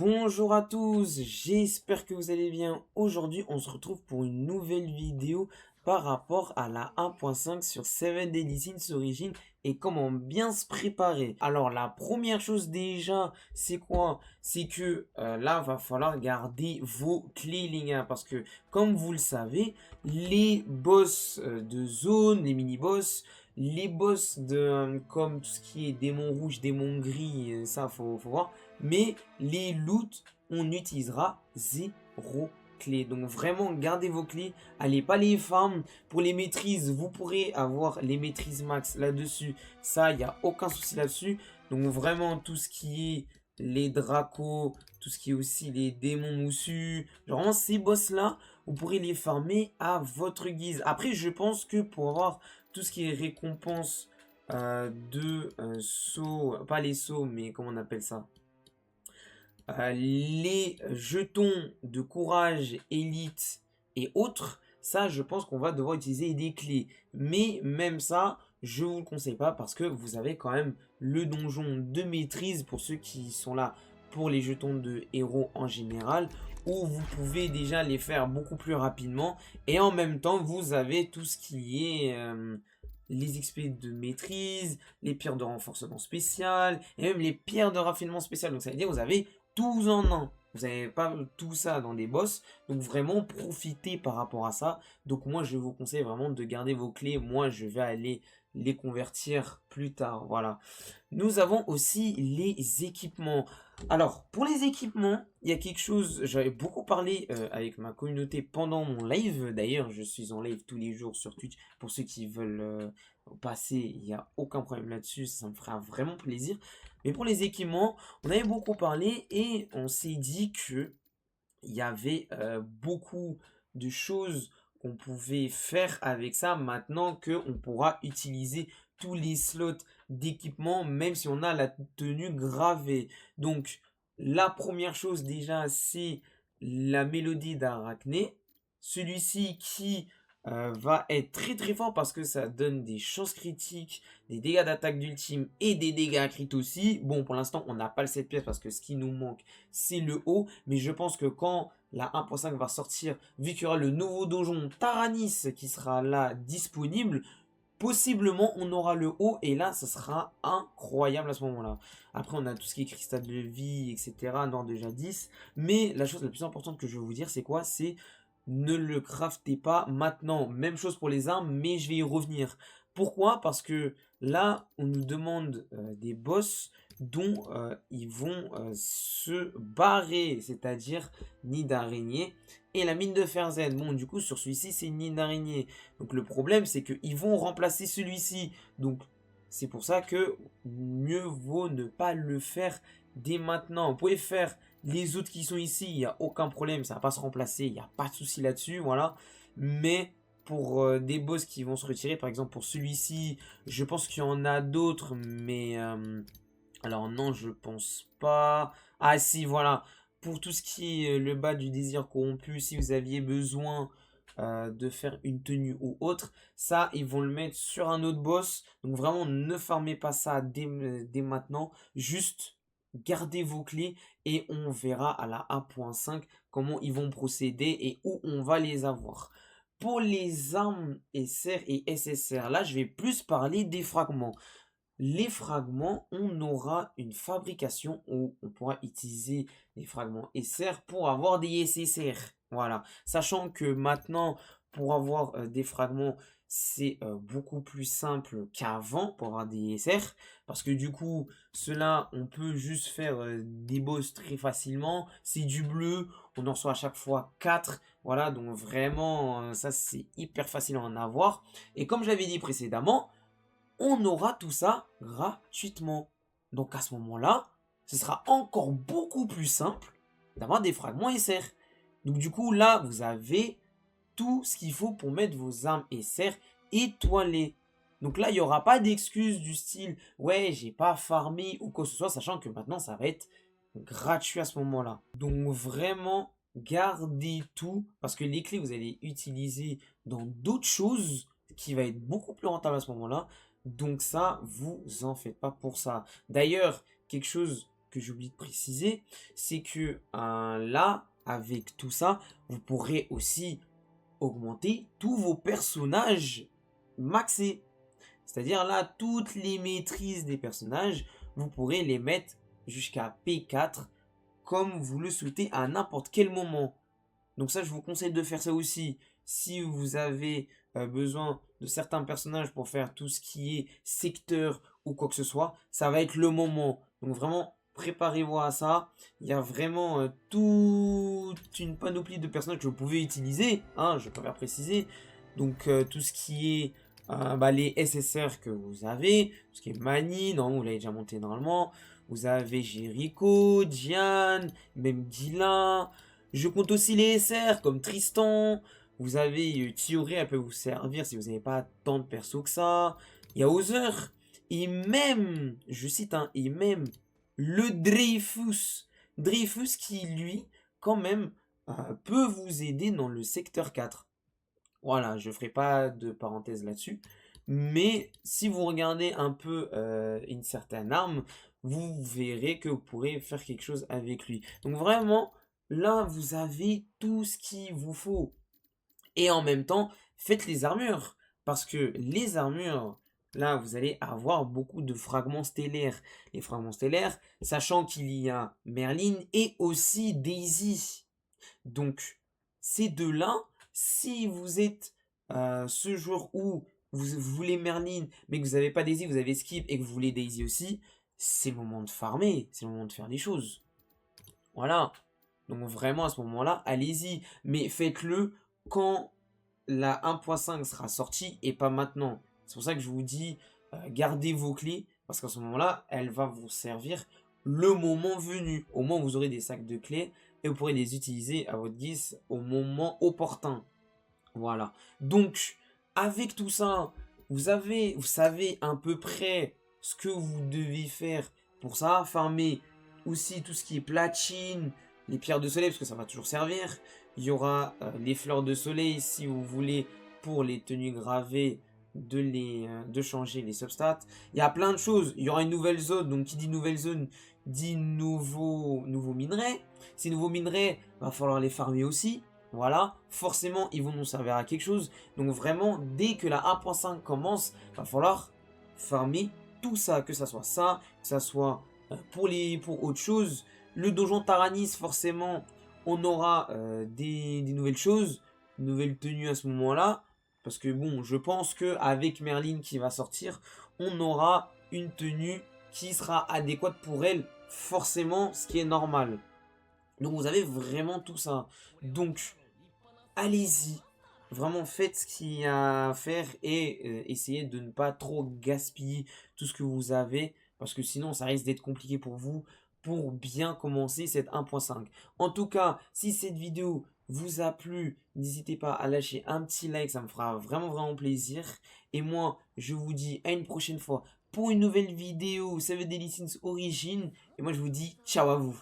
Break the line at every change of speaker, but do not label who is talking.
Bonjour à tous, j'espère que vous allez bien. Aujourd'hui, on se retrouve pour une nouvelle vidéo par rapport à la 1.5 sur 7 Deadly Sins Origin et comment bien se préparer. Alors, la première chose déjà, c'est quoi? C'est que là, va falloir garder vos clés, les gars, parce que comme vous le savez, les boss de zone, les mini-boss, les boss de comme tout ce qui est démon rouge, démon gris, ça faut voir. Mais les loots, on utilisera 0 clés. Donc vraiment, gardez vos clés. Allez pas les farm. Pour les maîtrises, vous pourrez avoir les maîtrises max là-dessus. Ça, il n'y a aucun souci là-dessus. Donc vraiment, tout ce qui est les dracos, tout ce qui est aussi les démons moussus. Genre vraiment, ces boss-là, vous pourrez les farmer à votre guise. Après, je pense que pour avoir tout ce qui est récompense de sauts, pas les sauts, mais comment on appelle ça? Les jetons de courage, élite et autres, ça je pense qu'on va devoir utiliser des clés. Mais même ça, je vous le conseille pas parce que vous avez quand même le donjon de maîtrise pour ceux qui sont là pour les jetons de héros en général, où vous pouvez déjà les faire beaucoup plus rapidement. Et en même temps, vous avez tout ce qui est les XP de maîtrise, les pierres de renforcement spécial, et même les pierres de raffinement spécial. Donc ça veut dire que vous avez tous en un. Vous n'avez pas tout ça dans des boss. Donc vraiment profitez par rapport à ça. Donc moi je vous conseille vraiment de garder vos clés. Moi je vais aller les convertir plus tard. Voilà. Nous avons aussi les équipements. Alors pour les équipements, il y a quelque chose, j'avais beaucoup parlé avec ma communauté pendant mon live. D'ailleurs je suis en live tous les jours sur Twitch. Pour ceux qui veulent passer, il n'y a aucun problème là-dessus. Ça me fera vraiment plaisir. Mais pour les équipements, on avait beaucoup parlé et on s'est dit que il y avait beaucoup de choses qu'on pouvait faire avec ça maintenant qu'on pourra utiliser tous les slots d'équipement même si on a la tenue gravée. Donc la première chose déjà c'est la mélodie d'Arachné. Celui-ci qui va être très très fort parce que ça donne des chances critiques, des dégâts d'attaque d'ultime et des dégâts crit aussi. Bon, pour l'instant, on n'a pas le 7 pièces parce que ce qui nous manque, c'est le haut. Mais je pense que quand la 1.5 va sortir, vu qu'il y aura le nouveau donjon Taranis qui sera là disponible, possiblement on aura le haut et là, ça sera incroyable à ce moment-là. Après, on a tout ce qui est cristal de vie, etc. Non, déjà 10. Mais la chose la plus importante que je veux vous dire, c'est quoi? C'est ne le craftez pas maintenant. Même chose pour les armes, mais je vais y revenir. Pourquoi? Parce que là, on nous demande des boss dont ils vont se barrer, c'est-à-dire nid d'araignée. Et la mine de fer Z, bon, du coup, sur celui-ci, c'est nid d'araignée. Donc le problème, c'est qu'ils vont remplacer celui-ci. Donc c'est pour ça que mieux vaut ne pas le faire dès maintenant. Vous pouvez faire les autres qui sont ici, il n'y a aucun problème, ça va pas se remplacer, il n'y a pas de souci là-dessus, voilà. Mais pour des boss qui vont se retirer, par exemple pour celui-ci, je pense qu'il y en a d'autres, mais alors non, je pense pas. Ah si, voilà. Pour tout ce qui est le bas du désir corrompu, si vous aviez besoin de faire une tenue ou autre, ça, ils vont le mettre sur un autre boss. Donc vraiment, ne farmez pas ça dès maintenant. Juste gardez vos clés et on verra à la 1.5 comment ils vont procéder et où on va les avoir. Pour les armes SR et SSR, là, je vais plus parler des fragments. Les fragments, on aura une fabrication où on pourra utiliser les fragments SR pour avoir des SSR. Voilà. Sachant que maintenant, pour avoir des fragments, c'est beaucoup plus simple qu'avant pour avoir des SR. Parce que du coup, cela, on peut juste faire des boss très facilement. C'est du bleu, on en reçoit à chaque fois 4. Voilà, donc vraiment, ça c'est hyper facile à en avoir. Et comme j'avais dit précédemment, on aura tout ça gratuitement. Donc à ce moment-là, ce sera encore beaucoup plus simple d'avoir des fragments SR. Donc du coup, là, vous avez tout ce qu'il faut pour mettre vos armes SR étoilées. Donc là, il n'y aura pas d'excuses du style « Ouais, j'ai pas farmé » ou quoi que ce soit, sachant que maintenant, ça va être gratuit à ce moment-là. Donc vraiment, gardez tout, parce que les clés, vous allez utiliser dans d'autres choses qui va être beaucoup plus rentable à ce moment-là. Donc ça, vous en faites pas pour ça. D'ailleurs, quelque chose que j'ai oublié de préciser, c'est que là, avec tout ça, vous pourrez aussi augmenter tous vos personnages maxés. C'est-à-dire là, toutes les maîtrises des personnages, vous pourrez les mettre jusqu'à P4 comme vous le souhaitez à n'importe quel moment. Donc ça, je vous conseille de faire ça aussi. Si vous avez besoin de certains personnages pour faire tout ce qui est secteur ou quoi que ce soit, ça va être le moment. Donc vraiment, préparez-vous à ça. Il y a vraiment toute une panoplie de personnages que vous pouvez utiliser. Hein, je préfère préciser. Donc tout ce qui est les SSR que vous avez, tout ce qui est Mani, non, vous l'avez déjà monté normalement. Vous avez Jericho, Diane, même Dylan. Je compte aussi les SR comme Tristan. Vous avez Tioré, elle peut vous servir si vous n'avez pas tant de persos que ça. Il y a Other. Et même, je cite, et même le Dreyfus. Dreyfus qui, lui, quand même, peut vous aider dans le secteur 4. Voilà, je ne ferai pas de parenthèse là-dessus. Mais si vous regardez un peu une certaine arme, vous verrez que vous pourrez faire quelque chose avec lui. Donc vraiment, là, vous avez tout ce qu'il vous faut. Et en même temps, faites les armures. Parce que les armures, là, vous allez avoir beaucoup de fragments stellaires. Les fragments stellaires, sachant qu'il y a Merlin et aussi Daisy. Donc, ces deux-là, si vous êtes ce jour où vous voulez Merlin, mais que vous n'avez pas Daisy, vous avez Skip et que vous voulez Daisy aussi, c'est le moment de farmer, c'est le moment de faire des choses. Voilà. Donc vraiment à ce moment-là, allez-y. Mais faites-le quand la 1.5 sera sortie et pas maintenant. C'est pour ça que je vous dis, gardez vos clés, parce qu'à ce moment-là, elle va vous servir le moment venu. Au moment où vous aurez des sacs de clés et vous pourrez les utiliser à votre guise au moment opportun. Voilà. Donc, avec tout ça, vous savez à peu près ce que vous devez faire pour ça. Farmer aussi tout ce qui est platine, les pierres de soleil, parce que ça va toujours servir. Il y aura les fleurs de soleil si vous voulez pour les tenues gravées de changer les substats. Il y a plein de choses. Il y aura une nouvelle zone. Donc qui dit nouvelle zone dit nouveau minerai. Ces nouveaux minerais, va falloir les farmer aussi. Voilà, forcément, ils vont nous servir à quelque chose. Donc vraiment, dès que la 1.5 commence, va falloir farmer tout ça. Que ça soit ça, que ça soit pour autre chose. Le donjon Taranis, forcément, on aura des nouvelles choses, une nouvelle tenue à ce moment-là. Parce que bon, je pense qu'avec Merlin qui va sortir, on aura une tenue qui sera adéquate pour elle, forcément, ce qui est normal. Donc vous avez vraiment tout ça. Donc, allez-y. Vraiment, faites ce qu'il y a à faire et essayez de ne pas trop gaspiller tout ce que vous avez. Parce que sinon, ça risque d'être compliqué pour vous pour bien commencer cette 1.5. En tout cas, si cette vidéo vous a plu, n'hésitez pas à lâcher un petit like, ça me fera vraiment plaisir. Et moi, je vous dis à une prochaine fois pour une nouvelle vidéo 7 Daily Sins Origin. Et moi, je vous dis ciao à vous.